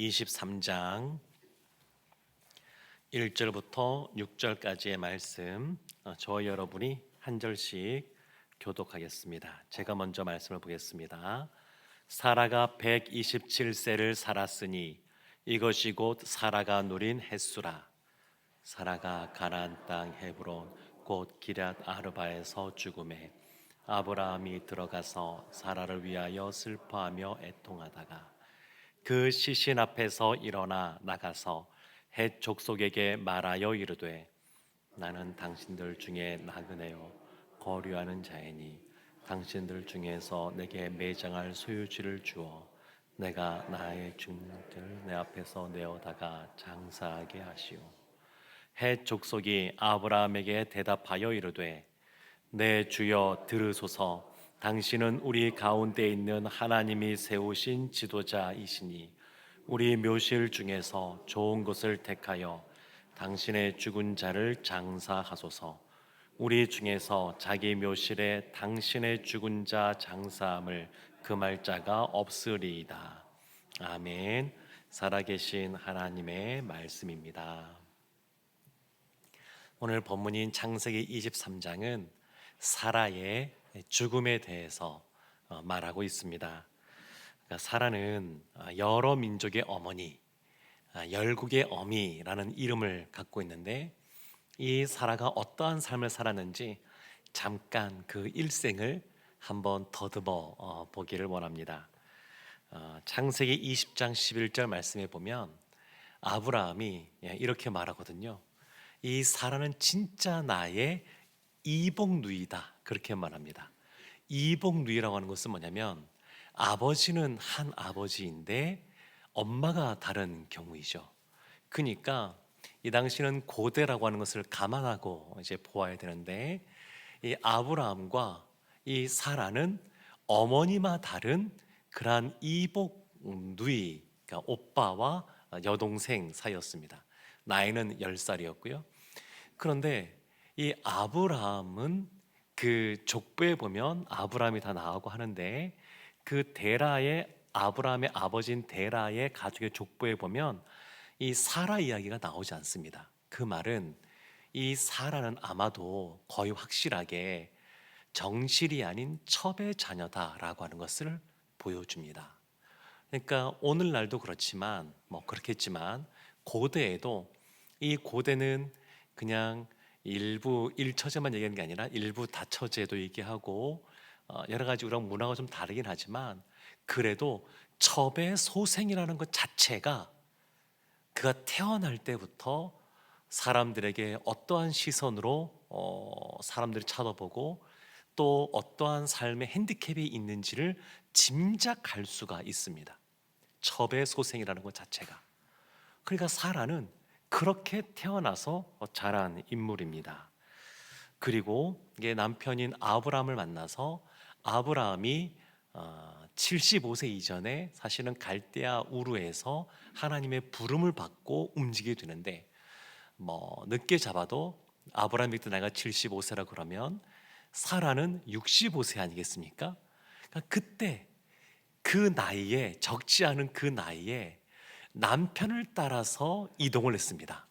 23장 1절부터 6절까지의 말씀, 저와 여러분이 한 절씩 교독하겠습니다. 제가 먼저 말씀을 보겠습니다. 사라가 127세를 살았으니 이것이 곧 사라가 누린 햇수라. 사라가 가나안 땅 헤브론 곧 기럇 아르바에서 죽음에 아브라함이 들어가서 사라를 위하여 슬퍼하며 애통하다가 그 시신 앞에서 일어나 나가서 헷 족속에게 말하여 이르되 나는 당신들 중에 나그네요 거류하는 자이니 당신들 중에서 내게 매장할 소유지를 주어 내가 나의 중들 내 앞에서 내어다가 장사하게 하시오. 헷 족속이 아브라함에게 대답하여 이르되 내 주여 들으소서. 당신은 우리 가운데 있는 하나님이 세우신 지도자이시니 우리 묘실 중에서 좋은 것을 택하여 당신의 죽은 자를 장사하소서. 우리 중에서 자기 묘실에 당신의 죽은 자 장사함을 금할 자가 없으리이다. 아멘. 살아계신 하나님의 말씀입니다. 오늘 본문인 창세기 23장은 사라의 죽음에 대해서 말하고 있습니다. 그러니까 사라는 여러 민족의 어머니, 열국의 어미라는 이름을 갖고 있는데 이 사라가 어떠한 삶을 살았는지 잠깐 그 일생을 한번 더듬어 보기를 원합니다. 창세기 20장 11절 말씀에 보면 아브라함이 이렇게 말하거든요. 이 사라는 진짜 나의 이복누이다, 그렇게 말합니다. 이복누이라고 하는 것은 뭐냐면 아버지는 한 아버지인데 엄마가 다른 경우이죠. 그러니까 이 당시는 고대라고 하는 것을 감안하고 이제 보아야 되는데 이 아브라함과 이 사라는 어머니마 다른 그러한 이복누이, 그러니까 오빠와 여동생 사이였습니다. 나이는 10살이었고요. 그런데 이 아브라함은 그 족보에 보면 아브라함이 다 나오고 하는데 그 데라의 아브라함의 아버지인 데라의 가족의 족보에 보면 이 사라 이야기가 나오지 않습니다. 그 말은 이 사라는 아마도 거의 확실하게 정실이 아닌 첩의 자녀다라고 하는 것을 보여줍니다. 그러니까 오늘날도 그렇지만 뭐 그렇겠지만 고대에도 이 고대는 그냥 일부 일처제만 얘기하는 게 아니라 일부 다처제도 얘기하고 여러 가지 우리랑 문화가 좀 다르긴 하지만 그래도 첩의 소생이라는 것 자체가 그가 태어날 때부터 사람들에게 어떠한 시선으로 사람들이 쳐다보고 또 어떠한 삶의 핸디캡이 있는지를 짐작할 수가 있습니다. 첩의 소생이라는 것 자체가. 그러니까 사라는 그렇게 태어나서 자란 인물입니다. 그리고 이게 남편인 아브라함을 만나서 아브라함이 75세 이전에 사실은 갈대아 우르에서 하나님의 부름을 받고 움직이게 되는데 뭐 늦게 잡아도 아브라함이 그때 나이가 75세라 그러면 사라는 65세 아니겠습니까? 그러니까 그때 그 나이에 적지 않은 그 나이에 남편을 따라서 이동을 했습니다.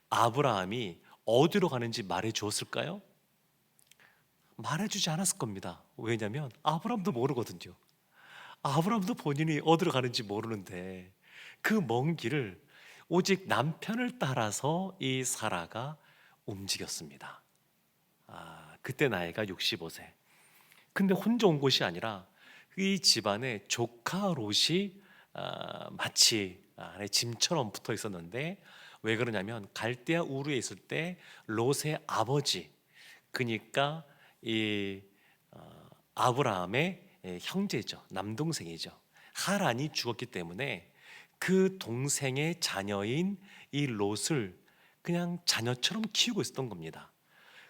아브라함이 어디로 가는지 말해 주었을까요? 말해주지 않았을 겁니다. 왜냐하면 아브라함도 모르거든요. 아브라함도 본인이 어디로 가는지 모르는데 그 먼 길을 오직 남편을 따라서 이 사라가 움직였습니다. 그때 나이가 65세. 근데 혼자 온 것이 아니라 이 집안에 조카 롯이 마치 안에 짐처럼 붙어 있었는데 왜 그러냐면 갈대아 우르에 있을 때 롯의 아버지, 그러니까 이 아브라함의 형제죠, 남동생이죠. 하란이 죽었기 때문에 그 동생의 자녀인 이 롯을 그냥 자녀처럼 키우고 있었던 겁니다.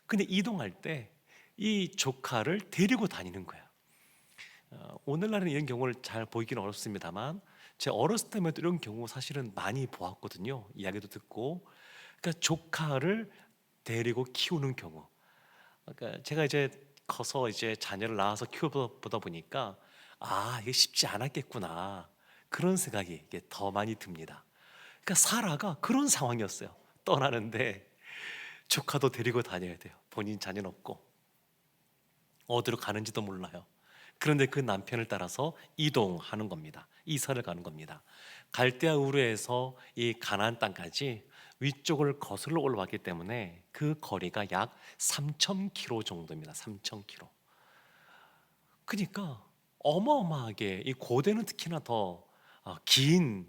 근데 이동할 때 이 조카를 데리고 다니는 거예요. 오늘날은 이런 경우를 잘 보이기는 어렵습니다만 제 어렸을 때만 해도 이런 경우 사실은 많이 보았거든요. 이야기도 듣고. 그러니까 조카를 데리고 키우는 경우. 그러니까 제가 이제 커서 이제 자녀를 낳아서 키워보다 보니까 이게 쉽지 않았겠구나. 그런 생각이 이게 더 많이 듭니다. 그러니까 사라가 그런 상황이었어요. 떠나는데 조카도 데리고 다녀야 돼요. 본인 자녀는 없고 어디로 가는지도 몰라요. 그런데 그 남편을 따라서 이동하는 겁니다. 이사를 가는 겁니다. 갈대아 우르에서 이 가나안 땅까지 위쪽을 거슬러 올라왔기 때문에 그 거리가 약 3,000km 정도입니다. 3,000km. 그러니까 어마어마하게 이 고대는 특히나 더 긴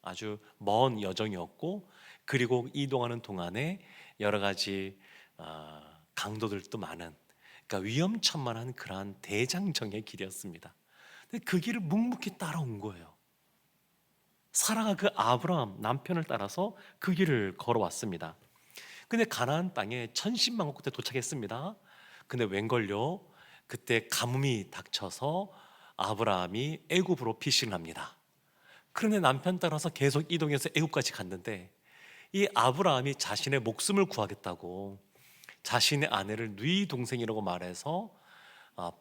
아주 먼 여정이었고, 그리고 이동하는 동안에 여러 가지 강도들도 많은, 그러니까 위험천만한 그러한 대장정의 길이었습니다. 근데 그 길을 묵묵히 따라온 거예요. 사라가 그 아브라함 남편을 따라서 그 길을 걸어왔습니다. 근데 가나안 땅에 천신만고 끝에 도착했습니다. 근데 웬걸요? 그때 가뭄이 닥쳐서 아브라함이 애굽으로 피신을 합니다. 그런데 남편 따라서 계속 이동해서 애굽까지 갔는데, 이 아브라함이 자신의 목숨을 구하겠다고 자신의 아내를 누이 동생이라고 말해서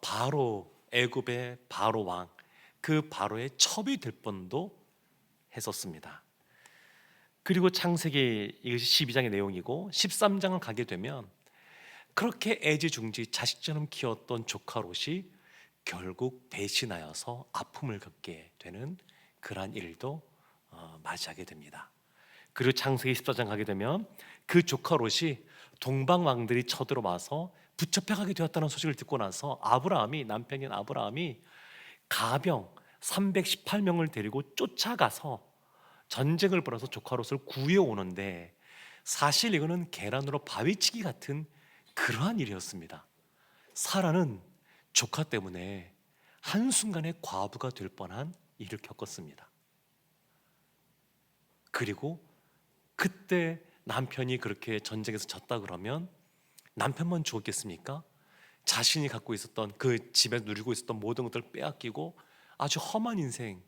바로 애굽의 바로 왕, 그 바로의 첩이 될 뻔도 했었습니다. 그리고 창세기 이것이 12장의 내용이고, 13장을 가게 되면 그렇게 애지중지 자식처럼 키웠던 조카 롯이 결국 배신하여서 아픔을 겪게 되는 그러한 일도 맞이하게 됩니다. 그리고 창세기 14장 가게 되면 그 조카 롯이 동방 왕들이 쳐들어와서 붙잡혀가게 되었다는 소식을 듣고 나서 아브라함이, 남편인 아브라함이 가병 318명을 데리고 쫓아가서 전쟁을 벌여서 조카 롯을 구해 오는데, 사실 이거는 계란으로 바위치기 같은 그러한 일이었습니다. 사라는 조카 때문에 한순간에 과부가 될 뻔한 일을 겪었습니다. 그리고 그때 남편이 그렇게 전쟁에서 졌다 그러면 남편만 죽었겠습니까? 자신이 갖고 있었던, 그 집에 누리고 있었던 모든 것들을 빼앗기고 아주 험한 인생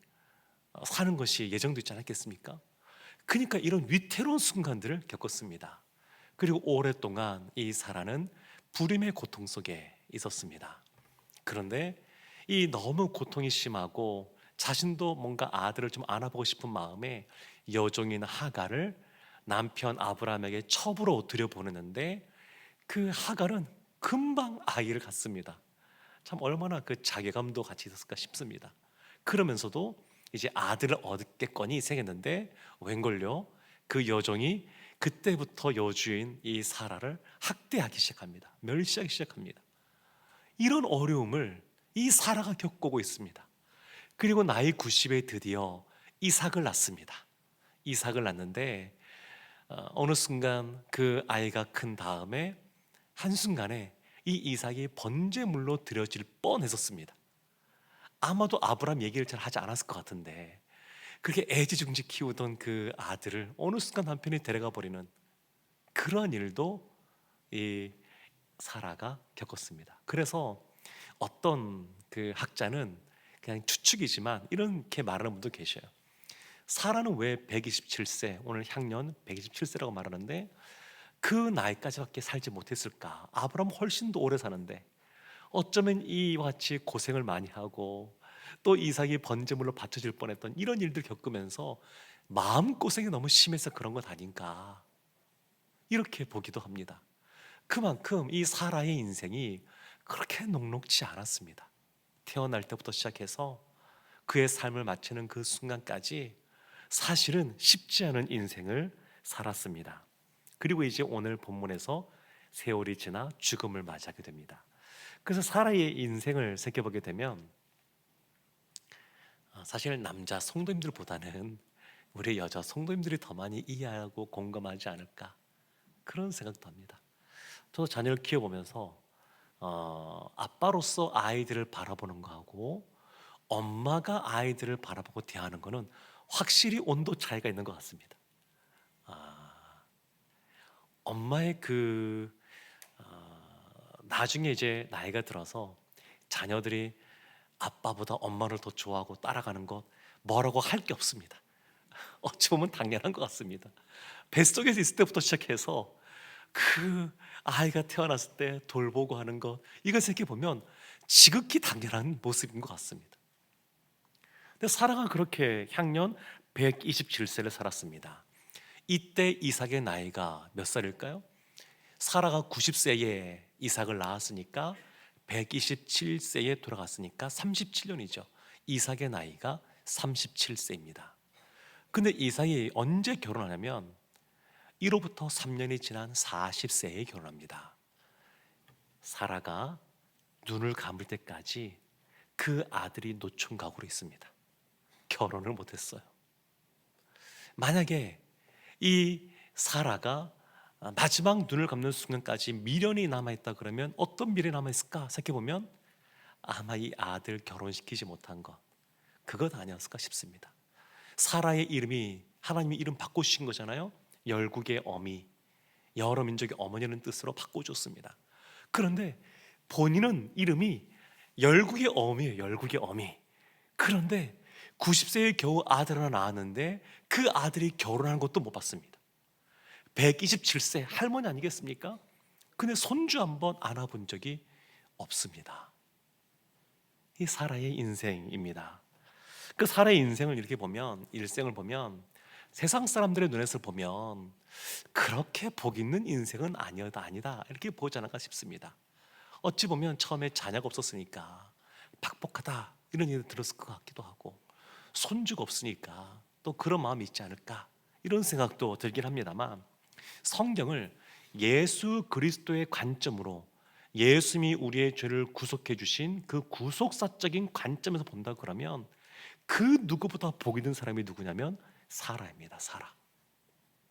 사는 것이 예정되어 있지 않았겠습니까? 그러니까 이런 위태로운 순간들을 겪었습니다. 그리고 오랫동안 이 사라는 불임의 고통 속에 있었습니다. 그런데 이 너무 고통이 심하고 자신도 뭔가 아들을 좀 안아보고 싶은 마음에 여종인 하갈을 남편 아브라함에게 첩으로 들여보내는데, 그 하갈은 금방 아이를 갖습니다. 참 얼마나 그 자괴감도 같이 있었을까 싶습니다. 그러면서도 이제 아들을 얻겠거니 생겼는데, 웬걸요? 그 여종이 그때부터 여주인 이 사라를 학대하기 시작합니다. 멸시하기 시작합니다. 이런 어려움을 이 사라가 겪고 있습니다. 그리고 나이 90에 드디어 이삭을 낳습니다. 이삭을 낳는데 어느 순간 그 아이가 큰 다음에 한순간에 이 이삭이 번제물로 드려질 뻔했었습니다. 아마도 아브라함 얘기를 잘 하지 않았을 것 같은데, 그렇게 애지중지 키우던 그 아들을 어느 순간 남편이 데려가 버리는 그러한 일도 이 사라가 겪었습니다. 그래서 어떤 그 학자는 그냥 추측이지만 이렇게 말하는 분도 계셔요. 사라는 왜 127세, 오늘 향년 127세라고 말하는데 그 나이까지밖에 살지 못했을까? 아브라함 훨씬 더 오래 사는데 어쩌면 이와 같이 고생을 많이 하고 또 이삭이 번제물로 바쳐질 뻔했던 이런 일들 겪으면서 마음고생이 너무 심해서 그런 것 아닌가, 이렇게 보기도 합니다. 그만큼 이 사라의 인생이 그렇게 녹록지 않았습니다. 태어날 때부터 시작해서 그의 삶을 마치는 그 순간까지 사실은 쉽지 않은 인생을 살았습니다. 그리고 이제 오늘 본문에서 세월이 지나 죽음을 맞이하게 됩니다. 그래서 사라의 인생을 살펴보게 되면 사실 남자 성도님들보다는 우리 여자 성도님들이 더 많이 이해하고 공감하지 않을까, 그런 생각도 합니다. 저도 자녀를 키워보면서 아빠로서 아이들을 바라보는 거하고 엄마가 아이들을 바라보고 대하는 거는 확실히 온도 차이가 있는 것 같습니다. 엄마의 나중에 이제 나이가 들어서 자녀들이 아빠보다 엄마를 더 좋아하고 따라가는 것, 뭐라고 할 게 없습니다. 어찌 보면 당연한 것 같습니다. 뱃속에서 있을 때부터 시작해서 그 아이가 태어났을 때 돌보고 하는 것, 이걸 생각해 보면 지극히 당연한 모습인 것 같습니다. 근데 사라가 그렇게 향년 127세를 살았습니다. 이때 이삭의 나이가 몇 살일까요? 사라가 90세에 이삭을 낳았으니까 127세에 돌아갔으니까 37년이죠. 이삭의 나이가 37세입니다. 근데 이삭이 언제 결혼하냐면 이로부터 3년이 지난 40세에 결혼합니다. 사라가 눈을 감을 때까지 그 아들이 노총각으로 있습니다. 결혼을 못했어요. 만약에 이 사라가 마지막 눈을 감는 순간까지 미련이 남아있다 그러면 어떤 미련이 남아있을까 생각해보면 아마 이 아들 결혼시키지 못한 것, 그것 아니었을까 싶습니다. 사라의 이름이 하나님이 이름 바꾸신 거잖아요. 열국의 어미, 여러 민족의 어머니라는 뜻으로 바꿔줬습니다. 그런데 본인은 이름이 열국의 어미예요. 열국의 어미. 그런데 90세에 겨우 아들 하나 낳았는데 그 아들이 결혼하는 것도 못 봤습니다. 127세 할머니 아니겠습니까? 근데 손주 한번 안아본 적이 없습니다. 이 사라의 인생입니다. 그 사라의 인생을 이렇게 보면, 일생을 보면 세상 사람들의 눈에서 보면 그렇게 복 있는 인생은 아니다 이렇게 보지 않을까 싶습니다. 어찌 보면 처음에 자녀가 없었으니까 팍팍하다 이런 얘기 들었을 것 같기도 하고, 손주가 없으니까 또 그런 마음이 있지 않을까 이런 생각도 들긴 합니다만, 성경을 예수 그리스도의 관점으로, 예수님이 우리의 죄를 구속해 주신 그 구속사적인 관점에서 본다 그러면 그 누구보다 복 있는 사람이 누구냐면 사라입니다.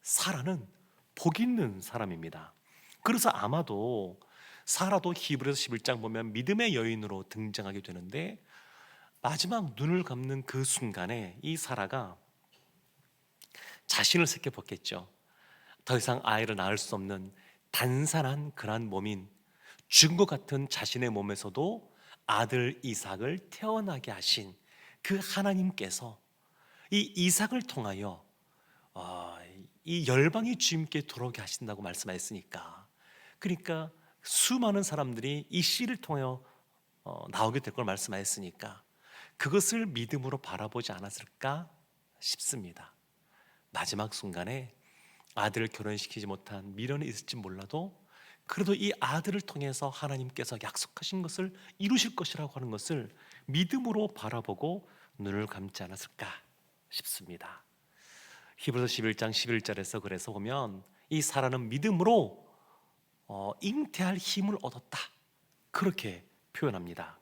사라는 복 있는 사람입니다. 그래서 아마도 사라도 히브리서 11장 보면 믿음의 여인으로 등장하게 되는데, 마지막 눈을 감는 그 순간에 이 사라가 자신을 살펴봤겠죠. 더 이상 아이를 낳을 수 없는 단산한 그러한 몸인, 죽은 것 같은 자신의 몸에서도 아들 이삭을 태어나게 하신 그 하나님께서 이 이삭을 통하여 이 열방의 주님께 돌아오게 하신다고 말씀하셨으니까, 그러니까 수많은 사람들이 이 씨를 통하여 나오게 될 걸 말씀하셨으니까 그것을 믿음으로 바라보지 않았을까 싶습니다. 마지막 순간에 아들을 결혼시키지 못한 미련이 있을지 몰라도 그래도 이 아들을 통해서 하나님께서 약속하신 것을 이루실 것이라고 하는 것을 믿음으로 바라보고 눈을 감지 않았을까 싶습니다. 히브리서 11장 11절에서 그래서 보면 이 사라는 믿음으로 잉태할 힘을 얻었다 그렇게 표현합니다.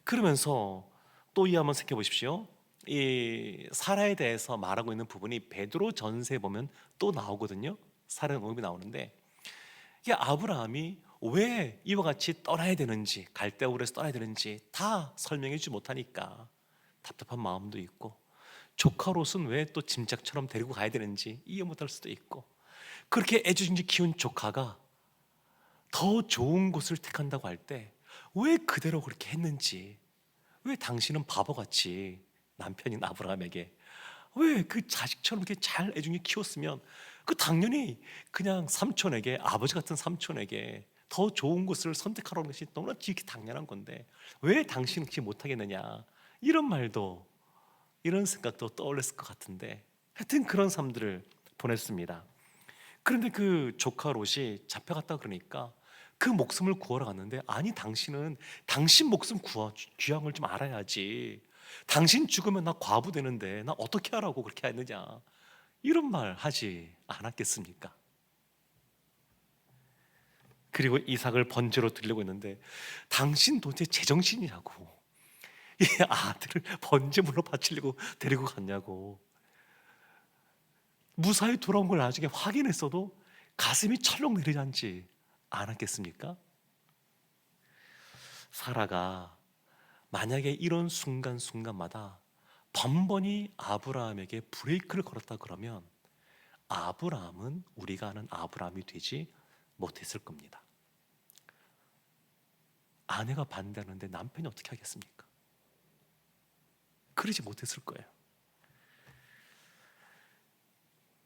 그러면서 또 이 한번 생각해 보십시오. 이 사라에 대해서 말하고 있는 부분이 베드로 전서에 보면 또 나오거든요. 사라의 언급이 나오는데, 이게 아브라함이 왜 이와 같이 떠나야 되는지, 갈대아 우르에서 떠나야 되는지 다 설명해 주지 못하니까 답답한 마음도 있고, 조카 롯은 왜 또 짐짝처럼 데리고 가야 되는지 이해 못할 수도 있고, 그렇게 애지중지 키운 조카가 더 좋은 곳을 택한다고 할 때 왜 그대로 그렇게 했는지, 왜 당신은 바보같이 남편인 아브라함에게 왜 그 자식처럼 이렇게 잘 애중히 키웠으면 그 당연히 그냥 삼촌에게, 아버지 같은 삼촌에게 더 좋은 곳을 선택하라는 것이 너무나 지극히 당연한 건데 왜 당신은 그렇게 못하겠느냐, 이런 말도, 이런 생각도 떠올렸을 것 같은데, 하여튼 그런 삶들을 보냈습니다. 그런데 그 조카 롯이 잡혀갔다 그러니까 그 목숨을 구하러 갔는데, 아니 당신은 당신 목숨 귀한 걸 좀 알아야지, 당신 죽으면 나 과부 되는데 나 어떻게 하라고 그렇게 했느냐, 이런 말 하지 않았겠습니까? 그리고 이삭을 번제로 드리려고 했는데, 당신 도대체 제정신이냐고 이 아들을 번제물로 바치려고 데리고 갔냐고. 무사히 돌아온 걸 나중에 확인했어도 가슴이 철렁 내려앉지 않았겠습니까? 사라가 만약에 이런 순간순간마다 번번이 아브라함에게 브레이크를 걸었다 그러면 아브라함은 우리가 아는 아브라함이 되지 못했을 겁니다. 아내가 반대하는데 남편이 어떻게 하겠습니까? 그러지 못했을 거예요.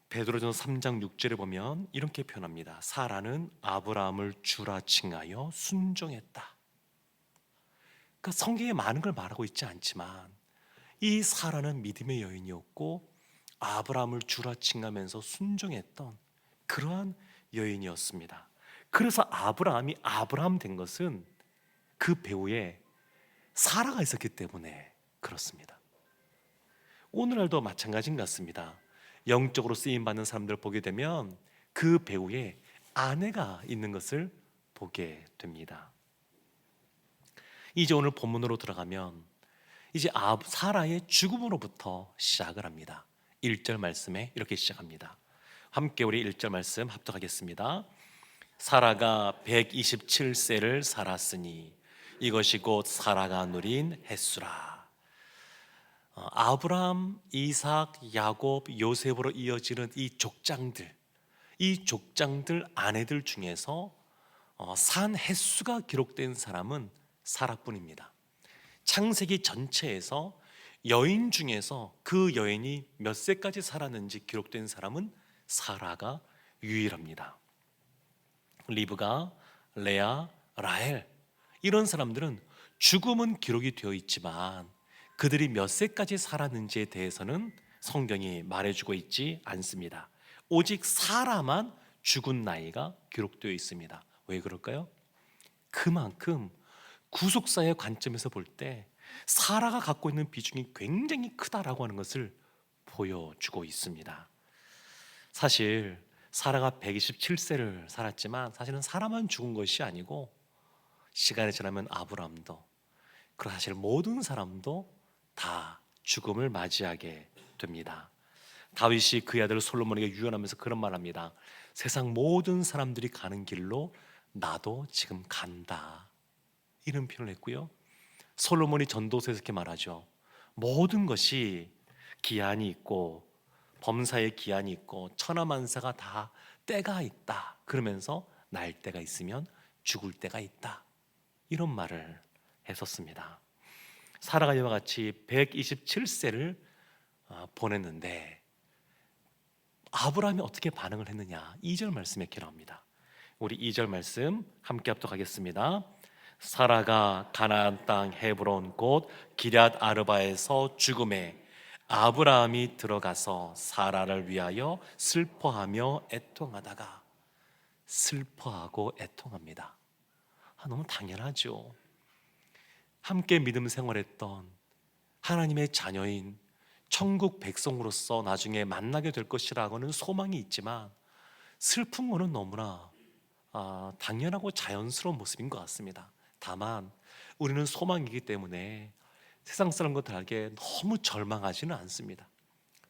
베드로전서 3장 6절에 보면 이렇게 표현합니다. 사라는 아브라함을 주라 칭하여 순종했다. 그러니까 성경에 많은 걸 말하고 있지 않지만 이 사라는 믿음의 여인이었고 아브라함을 주라 칭하면서 순종했던 그러한 여인이었습니다. 그래서 아브라함이 아브라함 된 것은 그 배후에 사라가 있었기 때문에 그렇습니다. 오늘날도 마찬가지인 것 같습니다. 영적으로 쓰임받는 사람들 보게 되면 그 배후에 아내가 있는 것을 보게 됩니다. 이제 오늘 본문으로 들어가면 이제 사라의 죽음으로부터 시작을 합니다. 1절 말씀에 이렇게 시작합니다. 함께 우리 1절 말씀 합독하겠습니다. 사라가 127세를 살았으니 이것이 곧 사라가 누린 햇수라. 아브라함, 이삭, 야곱, 요셉으로 이어지는 이 족장들 아내들 중에서 산 햇수가 기록된 사람은 사라뿐입니다. 창세기 전체에서 여인 중에서 그 여인이 몇 세까지 살았는지 기록된 사람은 사라가 유일합니다. 리브가, 레아, 라헬 이런 사람들은 죽음은 기록이 되어 있지만 그들이 몇 세까지 살았는지에 대해서는 성경이 말해주고 있지 않습니다. 오직 사라만 죽은 나이가 기록되어 있습니다. 왜 그럴까요? 그만큼 구속사의 관점에서 볼 때 사라가 갖고 있는 비중이 굉장히 크다라고 하는 것을 보여주고 있습니다. 사실 사라가 127세를 살았지만 사실은 사라만 죽은 것이 아니고 시간이 지나면 아브람도 그리고 사실 모든 사람도 다 죽음을 맞이하게 됩니다. 다윗이 그의 아들 솔로몬에게 유언하면서 그런 말합니다. 세상 모든 사람들이 가는 길로 나도 지금 간다, 이런 표현을 했고요. 솔로몬이 전도서에서 이렇게 말하죠. 모든 것이 기한이 있고 범사에 기한이 있고 천하만사가 다 때가 있다. 그러면서 날 때가 있으면 죽을 때가 있다, 이런 말을 했었습니다. 사라가 이와 같이 127세를 보냈는데 아브라함이 어떻게 반응을 했느냐, 2절 말씀에 이렇게 나옵니다. 우리 2절 말씀 함께 합독하겠습니다. 사라가 가나안 땅 헤브론 곧 기럇 아르바에서 죽음에 아브라함이 들어가서 사라를 위하여 슬퍼하며 애통하다가, 슬퍼하고 애통합니다. 너무 당연하죠. 함께 믿음 생활했던 하나님의 자녀인 천국 백성으로서 나중에 만나게 될 것이라고는 소망이 있지만 슬픈 거는 너무나 당연하고 자연스러운 모습인 것 같습니다. 다만 우리는 소망이기 때문에 세상 사람과 다르게 너무 절망하지는 않습니다.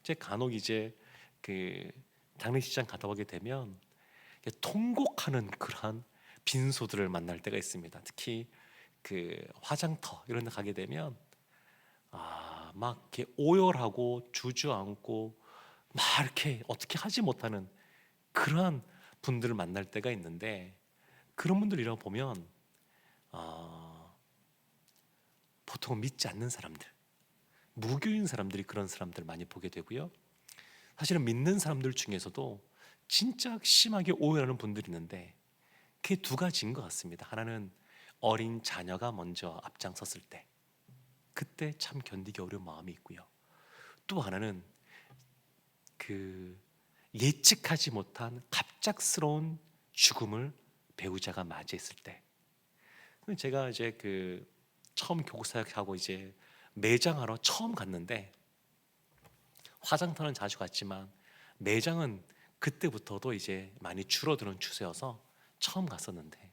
제 간혹 이제 그 장례식장 가다 보게 되면 통곡하는 그러한 빈소들을 만날 때가 있습니다. 특히 그 화장터 이런 데 가게 되면 막 이렇게 오열하고 주저앉고 막 이렇게 어떻게 하지 못하는 그러한 분들을 만날 때가 있는데, 그런 분들이라고 보면 보통 믿지 않는 사람들, 무교인 사람들이 그런 사람들을 많이 보게 되고요. 사실은 믿는 사람들 중에서도 진짜 심하게 오해하는 분들이 있는데 그게 두 가지인 것 같습니다. 하나는 어린 자녀가 먼저 앞장섰을 때 그때 참 견디기 어려운 마음이 있고요. 또 하나는 그 예측하지 못한 갑작스러운 죽음을 배우자가 맞이했을 때. 제가 이제 그 처음 교국 사역하고 이제 매장하러 처음 갔는데, 화장터는 자주 갔지만 매장은 그때부터도 이제 많이 줄어드는 추세여서 처음 갔었는데,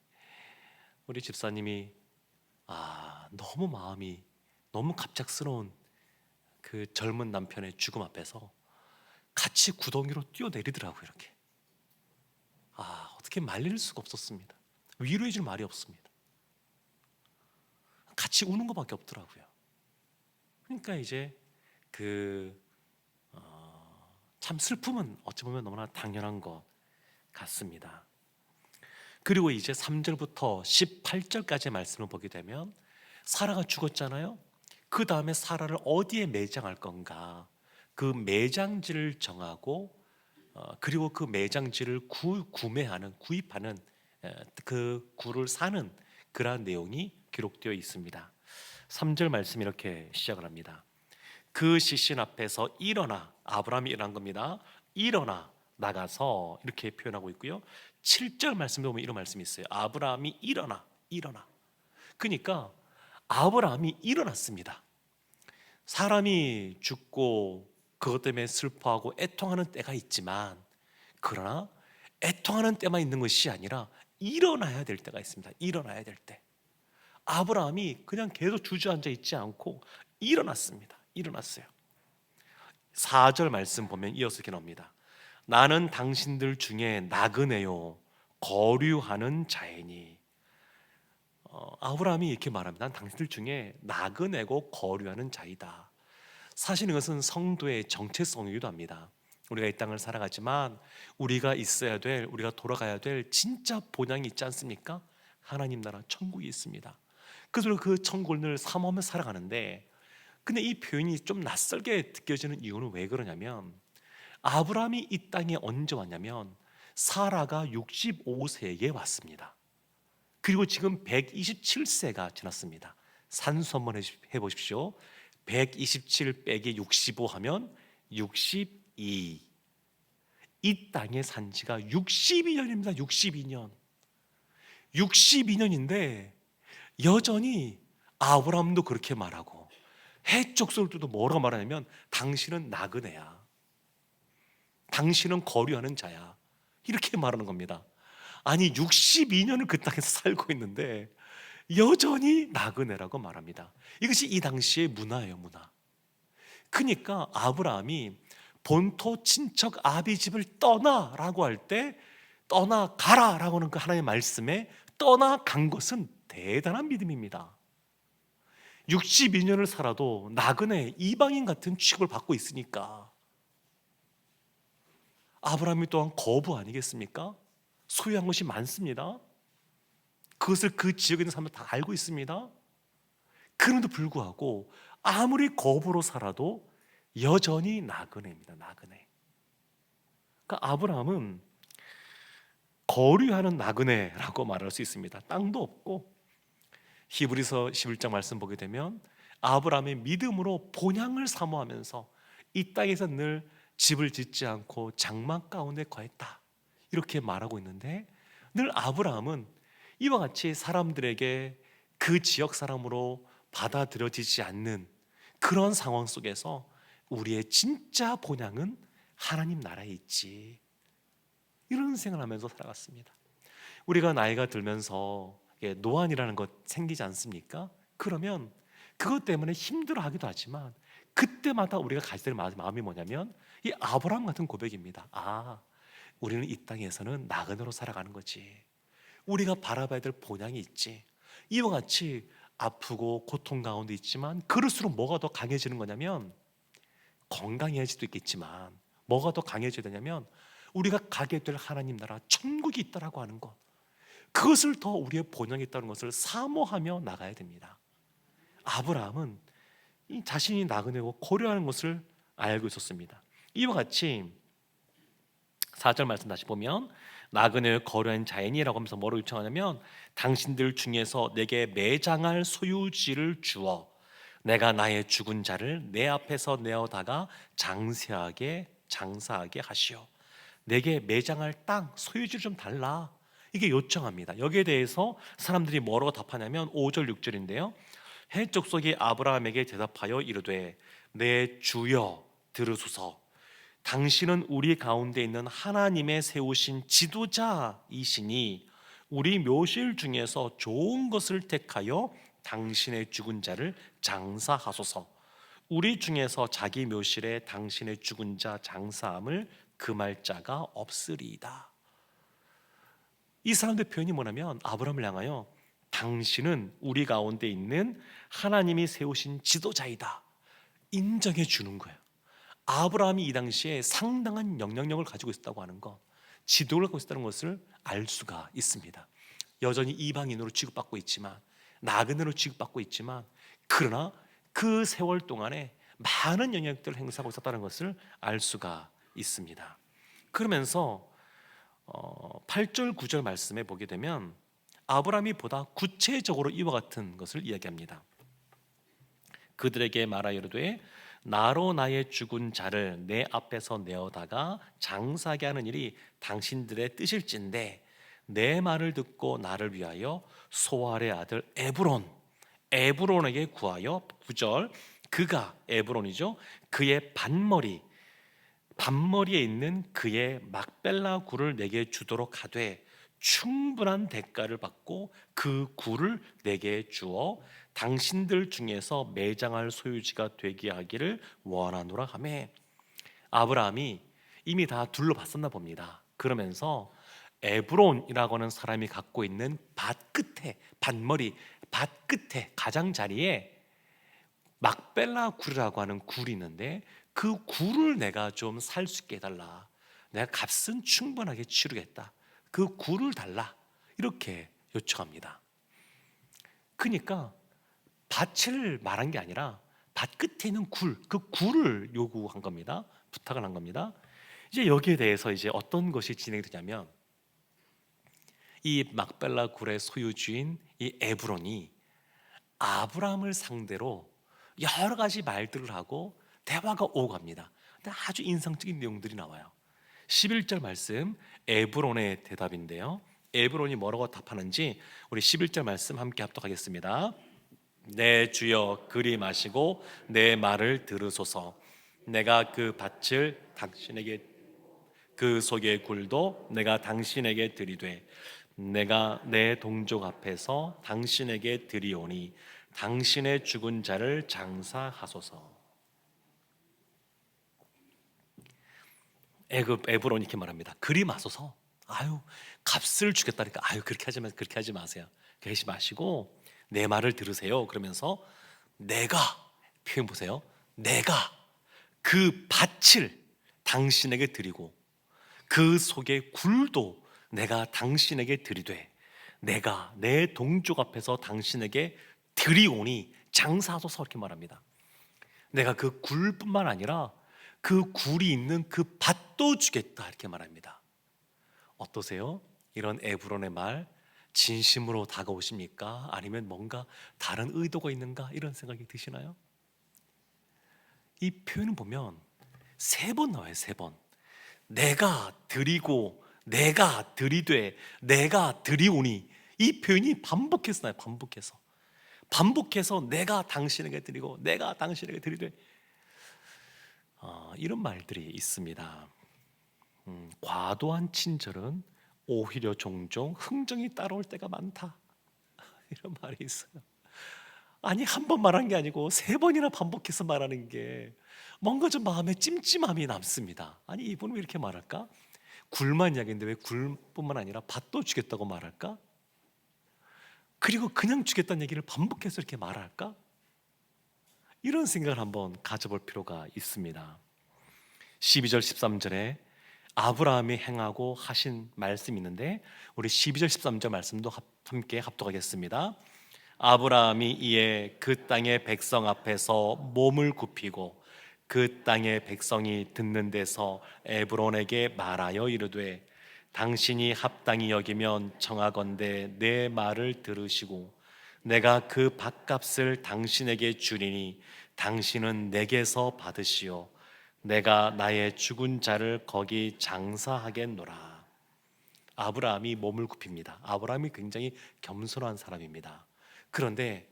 우리 집사님이 너무 마음이 너무 갑작스러운 그 젊은 남편의 죽음 앞에서 같이 구덩이로 뛰어내리더라고요. 이렇게 어떻게 말릴 수가 없었습니다. 위로해줄 말이 없습니다. 같이 우는 것밖에 없더라고요. 그러니까 이제 참 슬픔은 어찌 보면 너무나 당연한 것 같습니다. 그리고 이제 3절부터 18절까지의 말씀을 보게 되면 사라가 죽었잖아요. 그 다음에 사라를 어디에 매장할 건가, 그 매장지를 정하고 그리고 그 매장지를 구입하는 그 구를 사는 그러한 내용이 기록되어 있습니다. 3절 말씀이 이렇게 시작을 합니다. 그 시신 앞에서 일어나, 아브라함이 일어난 겁니다. 일어나 나가서 이렇게 표현하고 있고요. 7절 말씀에 보면 이런 말씀이 있어요. 아브라함이 일어나. 그러니까 아브라함이 일어났습니다. 사람이 죽고 그것 때문에 슬퍼하고 애통하는 때가 있지만, 그러나 애통하는 때만 있는 것이 아니라 일어나야 될 때가 있습니다. 일어나야 될 때. 아브라함이 그냥 계속 주저앉아 있지 않고 일어났습니다. 일어났어요. 4절 말씀 보면 이어서 이렇게 나옵니다. 나는 당신들 중에 나그네요 거류하는 자이니. 아브라함이 이렇게 말합니다. 난 당신들 중에 나그네고 거류하는 자이다. 사실 이것은 성도의 정체성이기도 합니다. 우리가 이 땅을 살아가지만 우리가 있어야 될, 우리가 돌아가야 될 진짜 본향이 있지 않습니까? 하나님 나라 천국이 있습니다. 그래서 그 천국을 늘 사모하며 살아가는데, 근데 이 표현이 좀 낯설게 느껴지는 이유는 왜 그러냐면, 아브라함이 이 땅에 언제 왔냐면 사라가 65세에 왔습니다. 그리고 지금 127세가 지났습니다. 산수 한번 해보십시오. 127 빼기 65 하면 62. 이 땅에 산 지가 62년입니다. 62년. 62년인데 여전히 아브라함도 그렇게 말하고 해적 솔들도 뭐라고 말하냐면 당신은 나그네야, 당신은 거류하는 자야, 이렇게 말하는 겁니다. 아니 62년을 그 땅에서 살고 있는데 여전히 나그네라고 말합니다. 이것이 이 당시의 문화예요, 문화. 그러니까 아브라함이 본토 친척 아비 집을 떠나라고 할 때 떠나가라라고 하는 그 하나님의 말씀에 떠나간 것은 대단한 믿음입니다. 62년을 살아도 나그네 이방인 같은 취급을 받고 있으니까 아브라함이 또한 거부 아니겠습니까? 소유한 것이 많습니다. 그것을 그 지역에 있는 사람들 다 알고 있습니다. 그럼에도 불구하고 아무리 거부로 살아도 여전히 나그네입니다. 나그네. 그러니까 아브라함은 거류하는 나그네라고 말할 수 있습니다. 땅도 없고. 히브리서 11장 말씀 보게 되면 아브라함의 믿음으로 본향을 사모하면서 이 땅에서 늘 집을 짓지 않고 장막 가운데 거했다, 이렇게 말하고 있는데, 늘 아브라함은 이와 같이 사람들에게 그 지역 사람으로 받아들여지지 않는 그런 상황 속에서 우리의 진짜 본향은 하나님 나라에 있지, 이런 생각을 하면서 살아갔습니다. 우리가 나이가 들면서 노안이라는 것 생기지 않습니까? 그러면 그것 때문에 힘들어하기도 하지만 그때마다 우리가 가지게 될 마음이 뭐냐면 이 아브라함 같은 고백입니다. 아, 우리는 이 땅에서는 나그네로 살아가는 거지, 우리가 바라봐야 될 본향이 있지. 이와 같이 아프고 고통 가운데 있지만 그럴수록 뭐가 더 강해지는 거냐면, 건강해질 수도 있겠지만 뭐가 더 강해져야 되냐면 우리가 가게 될 하나님 나라 천국이 있다라고 하는 것, 그것을 더 우리의 본향이 있다는 것을 사모하며 나가야 됩니다. 아브라함은 이 자신이 나그네고 고려하는 것을 알고 있었습니다. 이와 같이 4절 말씀 다시 보면 나그네의 거류한 자인이라고 하면서 뭐로 요청하냐면, 당신들 중에서 내게 매장할 소유지를 주어 내가 나의 죽은 자를 내 앞에서 내어다가 장사하게 하시오. 내게 매장할 땅 소유지를 좀 달라, 이게 요청합니다. 여기에 대해서 사람들이 뭐라고 답하냐면 5절 6절인데요 헷 족속이 아브라함에게 대답하여 이르되 내 주여 들으소서. 당신은 우리 가운데 있는 하나님의 세우신 지도자이시니 우리 묘실 중에서 좋은 것을 택하여 당신의 죽은 자를 장사하소서. 우리 중에서 자기 묘실에 당신의 죽은 자 장사함을 금할 자가 없으리이다. 이 사람들 표현이 뭐냐면 아브라함을 향하여 당신은 우리 가운데 있는 하나님이 세우신 지도자이다, 인정해 주는 거예요. 아브라함이 이 당시에 상당한 영향력을 가지고 있었다고 하는 것, 지도를 갖고 있었다는 것을 알 수가 있습니다. 여전히 이방인으로 취급받고 있지만, 나그네로 취급받고 있지만, 그러나 그 세월 동안에 많은 영향력들을 행사하고 있었다는 것을 알 수가 있습니다. 그러면서 8절 9절 말씀에 보게 되면 아브라함이 보다 구체적으로 이와 같은 것을 이야기합니다. 그들에게 말하여 이르되 나로 나의 죽은 자를 내 앞에서 내어다가 장사하게 하는 일이 당신들의 뜻일진데 내 말을 듣고 나를 위하여 소알의 아들 에브론에게 구하여 9절 그가 에브론이죠. 그의 반머리에 있는 그의 막벨라 굴을 내게 주도록 하되 충분한 대가를 받고 그 굴을 내게 주어 당신들 중에서 매장할 소유지가 되게 하기를 원하노라 하매 아브라함이 이미 다 둘러봤었나 봅니다. 그러면서 에브론이라고 하는 사람이 갖고 있는 밭 끝에 가장 자리에 막벨라 굴이라고 하는 굴이 있는데 그 굴을 내가 좀 살 수 있게 해달라. 내가 값은 충분하게 치르겠다. 그 굴을 달라. 이렇게 요청합니다. 그러니까 밭을 말한 게 아니라 밭 끝에 있는 그 굴을 요구한 겁니다. 부탁을 한 겁니다. 이제 여기에 대해서 이제 어떤 것이 진행이 되냐면 이 막벨라 굴의 소유주인 이 에브론이 아브라함을 상대로 여러 가지 말들을 하고 대화가 오고 갑니다. 근데 아주 인상적인 내용들이 나와요. 11절 말씀 에브론의 대답인데요. 에브론이 뭐라고 답하는지 우리 11절 말씀 함께 합독하겠습니다. 내 주여 그리 마시고 내 말을 들으소서. 내가 그 밭을 당신에게 그 속의 굴도 내가 당신에게 드리되 내가 내 동족 앞에서 당신에게 드리오니 당신의 죽은 자를 장사하소서. 에브론이 이렇게 말합니다. 그리 마소서. 아유 값을 주겠다니까 그렇게 하지 마세요. 그렇게 하지 마시고 내 말을 들으세요. 그러면서 내가 표현 보세요. 내가 그 밭을 당신에게 드리고 그 속의 굴도 내가 당신에게 드리되 내가 내 동족 앞에서 당신에게 드리오니 장사하소서 이렇게 말합니다. 내가 그 굴뿐만 아니라 그 굴이 있는 그 밭도 주겠다 이렇게 말합니다. 어떠세요? 이런 에브론의 말 진심으로 다가오십니까? 아니면 뭔가 다른 의도가 있는가 이런 생각이 드시나요? 이 표현을 보면 3번 나와요. 3번. 내가 드리고 내가 드리되 내가 드리오니 이 표현이 반복해서 나요. 반복해서 내가 당신에게 드리고 내가 당신에게 드리되 이런 말들이 있습니다. 과도한 친절은 오히려 종종 흥정이 따라올 때가 많다 이런 말이 있어요. 아니 한 번 말한 게 아니고 3번이나 반복해서 말하는 게 뭔가 좀 마음에 찜찜함이 남습니다. 아니 이분은 왜 이렇게 말할까? 굴만 이야기인데 왜 굴뿐만 아니라 밭도 주겠다고 말할까? 그리고 그냥 주겠다는 얘기를 반복해서 이렇게 말할까? 이런 생각을 한번 가져볼 필요가 있습니다. 12절 13절에 아브라함이 행하고 하신 말씀이 있는데 우리 12절 13절 말씀도 함께 합독하겠습니다. 아브라함이 이에 그 땅의 백성 앞에서 몸을 굽히고 그 땅의 백성이 듣는 데서 에브론에게 말하여 이르되 당신이 합당히 여기면 청하건대 내 말을 들으시고 내가 그 밭값을 당신에게 주리니 당신은 내게서 받으시오. 내가 나의 죽은 자를 거기 장사하겠노라. 아브라함이 몸을 굽힙니다. 아브라함이 굉장히 겸손한 사람입니다. 그런데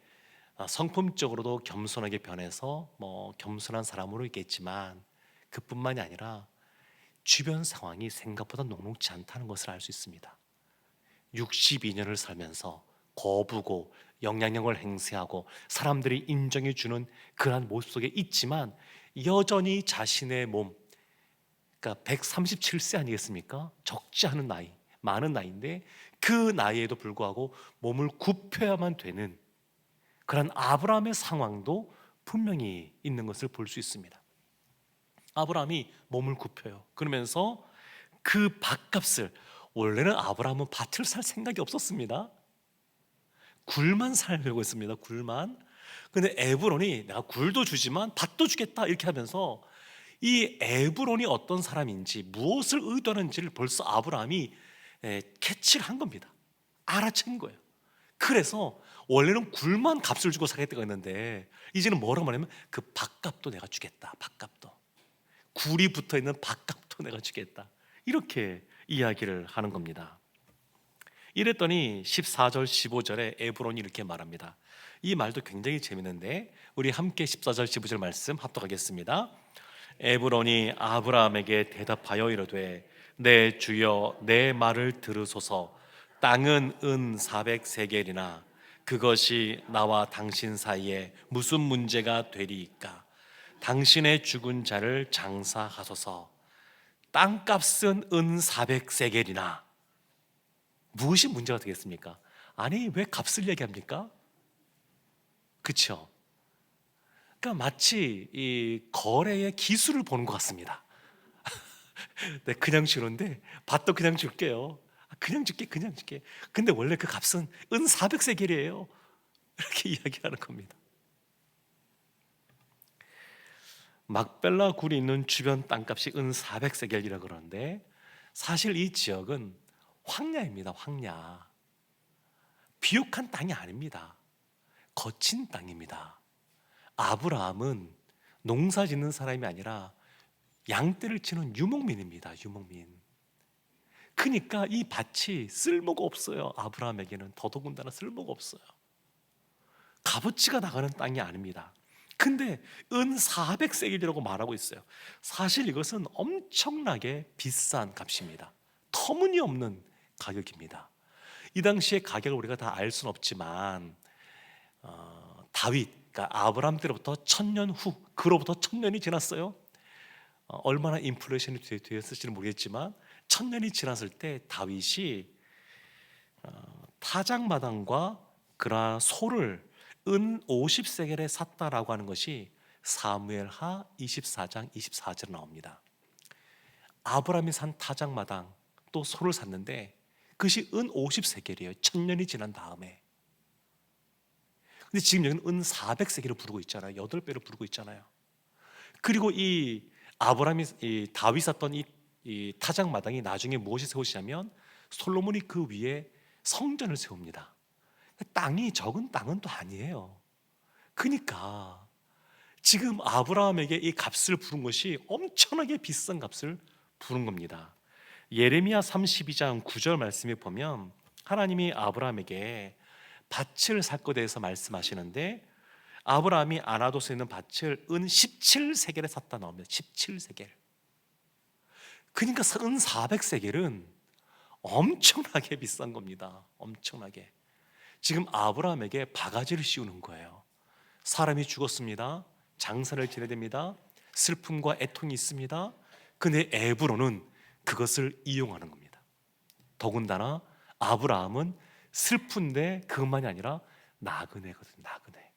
성품적으로도 겸손하게 변해서 겸손한 사람으로 있겠지만 그뿐만이 아니라 주변 상황이 생각보다 녹록지 않다는 것을 알 수 있습니다. 62년을 살면서 거부고 영향력을 행사하고 사람들이 인정해 주는 그러한 모습 속에 있지만 여전히 자신의 몸, 그러니까 137세 아니겠습니까? 적지 않은 나이, 많은 나이인데 그 나이에도 불구하고 몸을 굽혀야만 되는 그런 아브라함의 상황도 분명히 있는 것을 볼 수 있습니다. 아브라함이 몸을 굽혀요. 그러면서 그 밭값을, 원래는 아브라함은 밭을 살 생각이 없었습니다. 굴만 살려고 했습니다. 굴만. 근데 에브론이 내가 굴도 주지만 밭도 주겠다 이렇게 하면서 이 에브론이 어떤 사람인지 무엇을 의도하는지를 벌써 아브라함이 캐치를 한 겁니다. 알아챈 거예요. 그래서 원래는 굴만 값을 주고 사겠다고 했는데 이제는 뭐라고 말하면 그 밭값도 내가 주겠다. 밭값도. 굴이 붙어있는 밭값도 내가 주겠다. 이렇게 이야기를 하는 겁니다. 이랬더니 14절 15절에 에브론이 이렇게 말합니다. 이 말도 굉장히 재밌는데 우리 함께 14절 15절 말씀 합독하겠습니다. 에브론이 아브라함에게 대답하여 이르되 내 주여 내 말을 들으소서. 땅은 은 400세겔이나 그것이 나와 당신 사이에 무슨 문제가 되리이까. 당신의 죽은 자를 장사하소서. 땅값은 은 400세겔이나 무엇이 문제가 되겠습니까? 아니 왜 값을 얘기합니까? 그렇죠? 그러니까 마치 이 거래의 기술을 보는 것 같습니다. 네, 그냥 주는데 밭도 그냥 줄게요. 그냥 줄게, 그냥 줄게. 근데 원래 그 값은 은 400세겔이에요. 이렇게 이야기하는 겁니다. 막벨라 굴이 있는 주변 땅값이 은 400세겔이라 그러는데 사실 이 지역은 황야입니다. 황야. 비옥한 땅이 아닙니다. 거친 땅입니다. 아브라함은 농사 짓는 사람이 아니라 양떼를 치는 유목민입니다. 유목민. 그러니까 이 밭이 쓸모가 없어요. 아브라함에게는 더더군다나 쓸모가 없어요. 값어치가 나가는 땅이 아닙니다. 근데 은 400세겔이라고 말하고 있어요. 사실 이것은 엄청나게 비싼 값입니다. 터무니없는 가격입니다. 이 당시의 가격을 우리가 다 알 수는 없지만 다윗, 그러니까 아브라함 때로부터 1000년 후, 그로부터 1000년이 지났어요. 얼마나 인플레이션이 되었을지는 모르겠지만 1000년이 지났을 때 다윗이 타작마당과 그러한 소를 은 50세겔에 샀다라고 하는 것이 사무엘하 24장 24절에 나옵니다. 아브라함이 산 타작마당 또 소를 샀는데 그것이 은 50세겔이에요. 1000년이 지난 다음에. 근데 지금 여기는 은 400세겔을 부르고 있잖아요. 8배를 부르고 있잖아요. 그리고 이 아브라함이 이 다윗 샀던 이 타작마당이 나중에 무엇이 세워지냐면 솔로몬이 그 위에 성전을 세웁니다. 땅이 적은 땅은 또 아니에요. 그러니까 지금 아브라함에게 이 값을 부른 것이 엄청나게 비싼 값을 부른 겁니다. 예레미야 32장 9절 말씀에 보면 하나님이 아브라함에게 밭을 살 것에 대해서 말씀하시는데 아브라함이 아나도스에 있는 밭을 은 17세겔에 샀다 나옵니다. 17세겔. 그러니까 은 400세겔은 엄청나게 비싼 겁니다. 엄청나게. 지금 아브라함에게 바가지를 씌우는 거예요. 사람이 죽었습니다. 장사를 지내야 됩니다. 슬픔과 애통이 있습니다. 근데 에브론은 그것을 이용하는 겁니다. 더군다나 아브라함은 슬픈데 그것만이 아니라 나그네거든요. 나그네.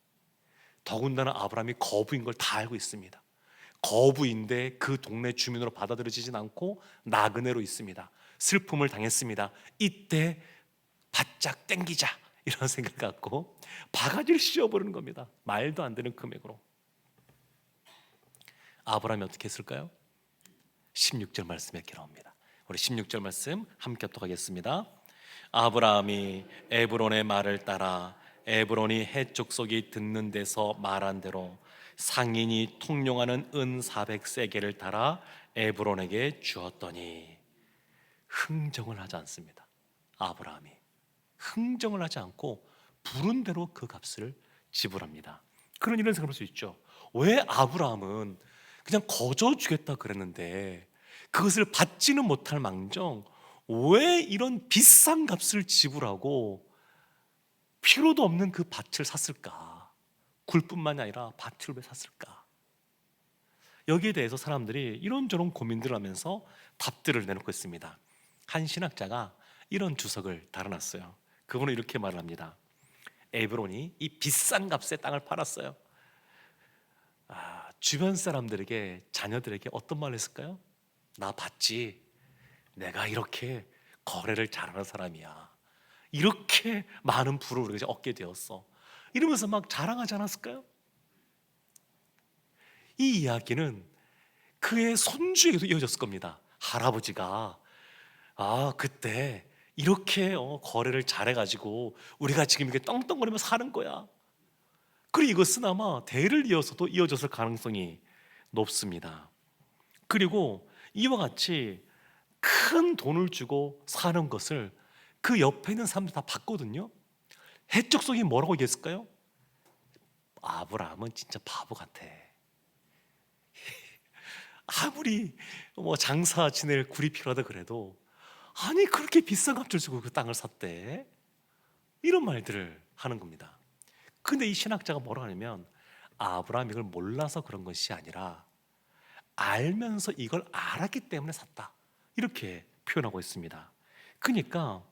더군다나 아브라함이 거부인 걸 다 알고 있습니다. 거부인데 그 동네 주민으로 받아들여지진 않고 나그네로 있습니다. 슬픔을 당했습니다. 이때 바짝 땡기자 이런 생각 갖고 바가지를 씌워버리는 겁니다. 말도 안 되는 금액으로. 아브라함이 어떻게 했을까요? 16절 말씀에 이렇게 나옵니다. 우리 16절 말씀 함께 합독하겠습니다. 아브라함이 에브론의 말을 따라 에브론이 헷 족속이 듣는 데서 말한 대로 상인이 통용하는 은 400세겔을 달아 에브론에게 주었더니 흥정을 하지 않습니다. 아브라함이 흥정을 하지 않고 부른 대로 그 값을 지불합니다. 그런 일은 생각할 수 있죠. 왜 아브라함은 그냥 거저 주겠다 그랬는데 그것을 받지는 못할 망정 왜 이런 비싼 값을 지불하고 필요도 없는 그 밭을 샀을까? 굴뿐만이 아니라 밭을 왜 샀을까? 여기에 대해서 사람들이 이런저런 고민들을 하면서 답들을 내놓고 있습니다. 한 신학자가 이런 주석을 달아놨어요. 그분은 이렇게 말을 합니다. 에브론이 이 비싼 값에 땅을 팔았어요. 주변 사람들에게, 자녀들에게 어떤 말을 했을까요? 나 봤지? 내가 이렇게 거래를 잘하는 사람이야. 이렇게 많은 부를 우리가 얻게 되었어. 이러면서 막 자랑하지 않았을까요? 이 이야기는 그의 손주에게도 이어졌을 겁니다. 할아버지가 그때 이렇게 거래를 잘해가지고 우리가 지금 이렇게 떵떵거리며 사는 거야. 그리고 이것은 아마 대를 이어서도 이어졌을 가능성이 높습니다. 그리고 이와 같이 큰 돈을 주고 사는 것을 그 옆에 있는 사람들 다 봤거든요. 해적성이 뭐라고 얘기했을까요? 아브라함은 진짜 바보 같아. 아무리 뭐 장사 지낼 굴이 필요하다 그래도 아니 그렇게 비싼 값을 주고 그 땅을 샀대. 이런 말들을 하는 겁니다. 근데 이 신학자가 뭐라 하냐면 아브라함이 이걸 몰라서 그런 것이 아니라 알면서 이걸 알았기 때문에 샀다. 이렇게 표현하고 있습니다. 그러니까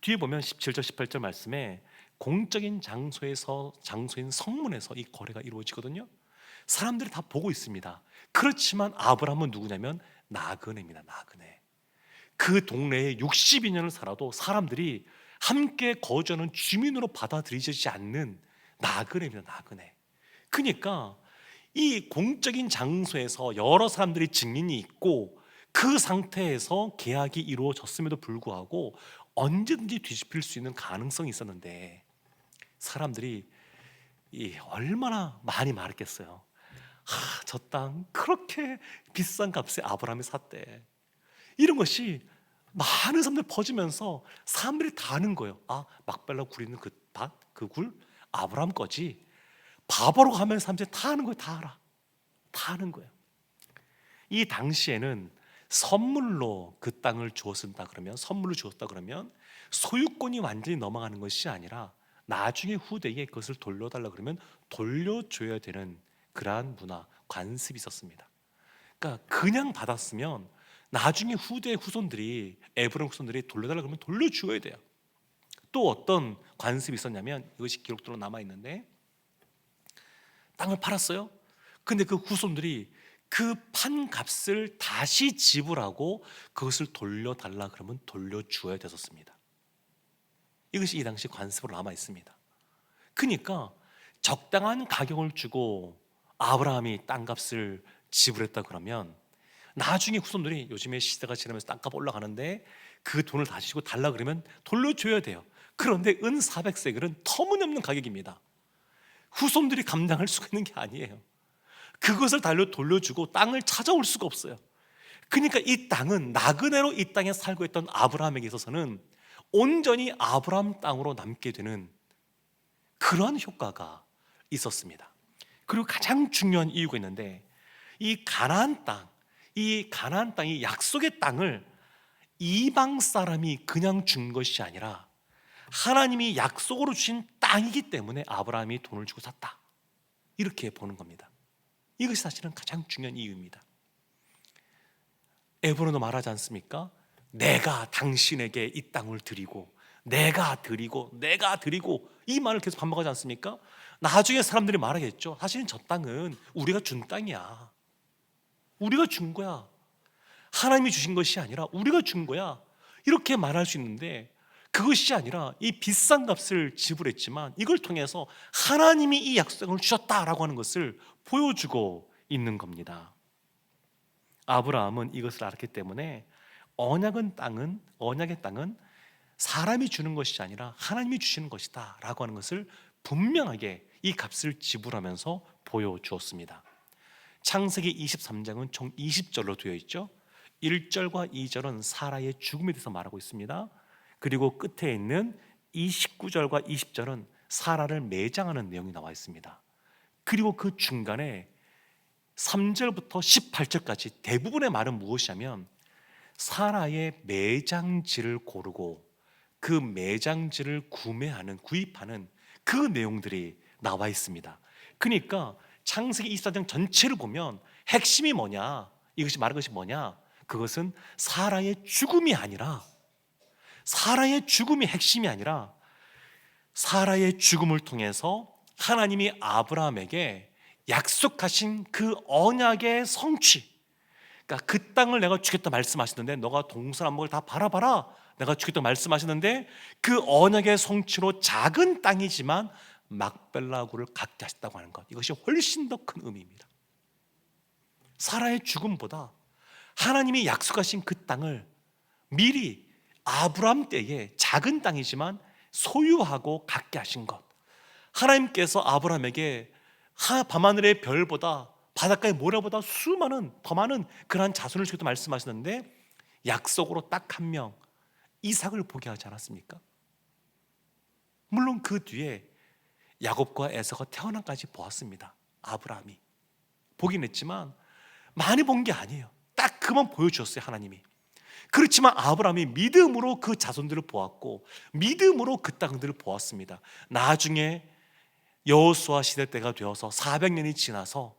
뒤에 보면 17절 18절 말씀에 공적인 장소인 성문에서 이 거래가 이루어지거든요. 사람들이 다 보고 있습니다. 그렇지만 아브라함은 누구냐면 나그네입니다. 나그네. 그 동네에 62년을 살아도 사람들이 함께 거주하는 주민으로 받아들이지 않는 나그네입니다. 나그네. 그러니까 이 공적인 장소에서 여러 사람들이 증인이 있고 그 상태에서 계약이 이루어졌음에도 불구하고 언제든지 뒤집힐 수 있는 가능성이 있었는데 사람들이 얼마나 많이 말했겠어요. 저 땅 그렇게 비싼 값에 아브라함이 샀대. 이런 것이 많은 사람들 퍼지면서 사람들이 다 아는 거예요. 막벨라 굴 있는 그 밭, 그 굴 아브라함 거지. 바보로 가면 사람들이 다 아는 거예요. 다 알아. 다 아는 거예요. 이 당시에는 선물로 그 땅을 주었다 그러면 선물로 주었다 그러면 소유권이 완전히 넘어가는 것이 아니라 나중에 후대에 그것을 돌려달라 그러면 돌려줘야 되는 그러한 문화, 관습이 있었습니다. 그러니까 그냥 받았으면 나중에 후대 후손들이 에브라임 후손들이 돌려달라 그러면 돌려주어야 돼요. 또 어떤 관습이 있었냐면 이것이 기록대로 남아 있는데 땅을 팔았어요. 근데 그 후손들이 그 판 값을 다시 지불하고 그것을 돌려달라 그러면 돌려주어야 됐었습니다. 이것이 이 당시 관습으로 남아 있습니다. 그러니까 적당한 가격을 주고 아브라함이 땅값을 지불했다 그러면 나중에 후손들이 요즘에 시대가 지나면서 땅값 올라가는데 그 돈을 다시 주고 달라 그러면 돌려줘야 돼요. 그런데 은 400세겔은 터무니없는 가격입니다. 후손들이 감당할 수가 있는 게 아니에요. 그것을 돌려주고 땅을 찾아올 수가 없어요. 그러니까 이 땅은 나그네로 이 땅에 살고 있던 아브라함에게 있어서는 온전히 아브라함 땅으로 남게 되는 그러한 효과가 있었습니다. 그리고 가장 중요한 이유가 있는데 이 가나안 땅이 약속의 땅을 이방 사람이 그냥 준 것이 아니라 하나님이 약속으로 주신 땅이기 때문에 아브라함이 돈을 주고 샀다. 이렇게 보는 겁니다. 이것이 사실은 가장 중요한 이유입니다. 에브론도 말하지 않습니까? 내가 당신에게 이 땅을 드리고 내가 드리고 이 말을 계속 반복하지 않습니까? 나중에 사람들이 말하겠죠. 사실은 저 땅은 우리가 준 땅이야. 우리가 준 거야. 하나님이 주신 것이 아니라 우리가 준 거야. 이렇게 말할 수 있는데 그것이 아니라 이 비싼 값을 지불했지만 이걸 통해서 하나님이 이 약속을 주셨다라고 하는 것을 보여주고 있는 겁니다. 아브라함은 이것을 알았기 때문에 언약의 땅은 사람이 주는 것이 아니라 하나님이 주시는 것이다 라고 하는 것을 분명하게 이 값을 지불하면서 보여주었습니다. 창세기 23장은 총 20절로 되어 있죠. 1절과 2절은 사라의 죽음에 대해서 말하고 있습니다. 그리고 끝에 있는 29절과 20절은 사라를 매장하는 내용이 나와 있습니다. 그리고 그 중간에 3절부터 18절까지 대부분의 말은 무엇이냐면 사라의 매장지를 고르고 그 매장지를 구입하는 그 내용들이 나와 있습니다. 그러니까 창세기 24장 전체를 보면 핵심이 뭐냐? 이것이 말하는 것이 뭐냐? 그것은 사라의 죽음이 핵심이 아니라 사라의 죽음을 통해서 하나님이 아브라함에게 약속하신 그 언약의 성취, 그러니까 그 땅을 내가 주겠다 말씀하시는데 너가 동서남북을 다 바라봐라 내가 주겠다 말씀하시는데 그 언약의 성취로 작은 땅이지만 막벨라굴을 갖게 하셨다고 하는 것, 이것이 훨씬 더 큰 의미입니다. 사라의 죽음보다 하나님이 약속하신 그 땅을 미리 아브라함 때에 작은 땅이지만 소유하고 갖게 하신 것, 하나님께서 아브라함에게 밤하늘의 별보다 바닷가의 모래보다 수많은 더 많은 그러한 자손을 주기도 말씀하셨는데 약속으로 딱 한 명 이삭을 보게 하지 않았습니까? 물론 그 뒤에 야곱과 에서가 태어난까지 보았습니다. 아브라함이 보긴 했지만 많이 본 게 아니에요. 딱 그만 보여주셨어요, 하나님이. 그렇지만 아브라함이 믿음으로 그 자손들을 보았고 믿음으로 그 땅들을 보았습니다. 나중에 여호수아 시대 때가 되어서 400년이 지나서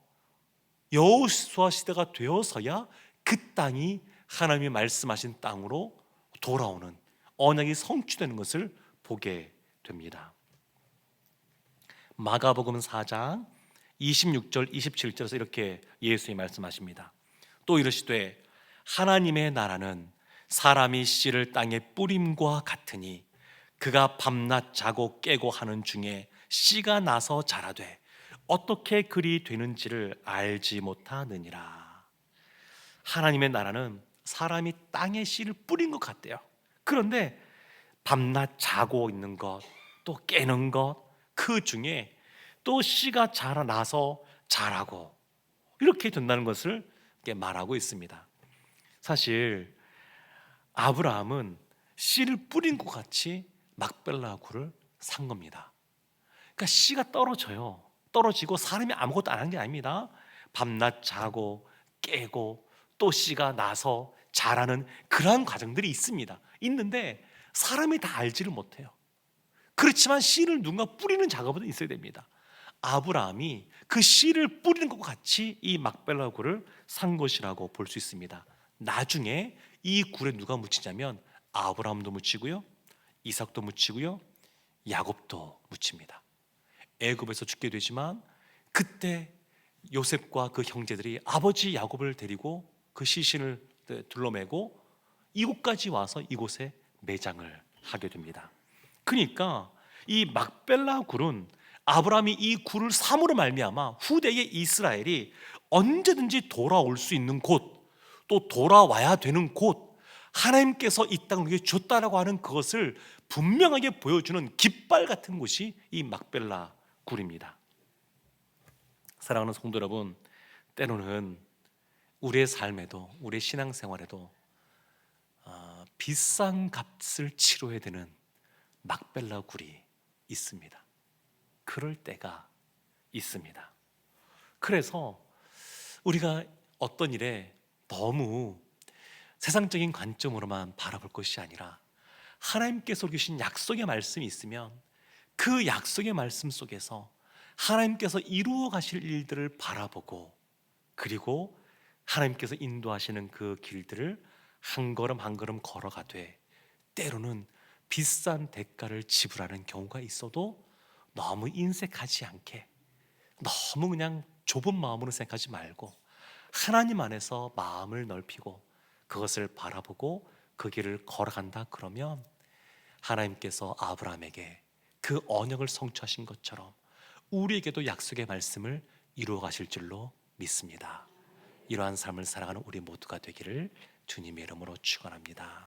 여호수아 시대가 되어서야 그 땅이 하나님이 말씀하신 땅으로 돌아오는 언약이 성취되는 것을 보게 됩니다. 마가복음 4장 26절 27절에서 이렇게 예수님이 말씀하십니다. 또 이르시되 하나님의 나라는 사람이 씨를 땅에 뿌림과 같으니 그가 밤낮 자고 깨고 하는 중에 씨가 나서 자라되 어떻게 그리 되는지를 알지 못하느니라. 하나님의 나라는 사람이 땅에 씨를 뿌린 것 같대요. 그런데 밤낮 자고 있는 것, 또 깨는 것, 그 중에 또 씨가 자라나서 자라고 이렇게 된다는 것을 말하고 있습니다. 사실 아브라함은 씨를 뿌린 것 같이 막벨라 굴을 산 겁니다. 그러니까 씨가 떨어져요. 떨어지고 사람이 아무것도 안 한 게 아닙니다. 밤낮 자고 깨고 또 씨가 나서 자라는 그러한 과정들이 있습니다. 있는데 사람이 다 알지를 못해요. 그렇지만 씨를 누군가 뿌리는 작업은 있어야 됩니다. 아브라함이 그 씨를 뿌리는 것과 같이 이 막벨라 굴을 산 것이라고 볼 수 있습니다. 나중에 이 굴에 누가 묻히냐면 아브라함도 묻히고요, 이삭도 묻히고요, 야곱도 묻힙니다. 애굽에서 죽게 되지만 그때 요셉과 그 형제들이 아버지 야곱을 데리고 그 시신을 둘러매고 이곳까지 와서 이곳에 매장을 하게 됩니다. 그러니까 이 막벨라 굴은 아브라함이 이 굴을 삼으로 말미암아 후대의 이스라엘이 언제든지 돌아올 수 있는 곳, 또 돌아와야 되는 곳, 하나님께서 이 땅을 우리에게 줬다라고 하는 그것을 분명하게 보여주는 깃발 같은 곳이 이 막벨라 굴입니다. 사랑하는 성도 여러분, 때로는 우리의 삶에도 우리의 신앙생활에도 비싼 값을 치러야 되는 막벨라 굴이 있습니다. 그럴 때가 있습니다. 그래서 우리가 어떤 일에 너무 세상적인 관점으로만 바라볼 것이 아니라 하나님께서 주신 약속의 말씀이 있으면 그 약속의 말씀 속에서 하나님께서 이루어 가실 일들을 바라보고 그리고 하나님께서 인도하시는 그 길들을 한 걸음 한 걸음 걸어가되 때로는 비싼 대가를 지불하는 경우가 있어도 너무 인색하지 않게, 너무 그냥 좁은 마음으로 생각하지 말고 하나님 안에서 마음을 넓히고 그것을 바라보고 그 길을 걸어간다 그러면 하나님께서 아브라함에게 그 언약을 성취하신 것처럼 우리에게도 약속의 말씀을 이루어 가실 줄로 믿습니다. 이러한 삶을 살아가는 우리 모두가 되기를 주님의 이름으로 축원합니다.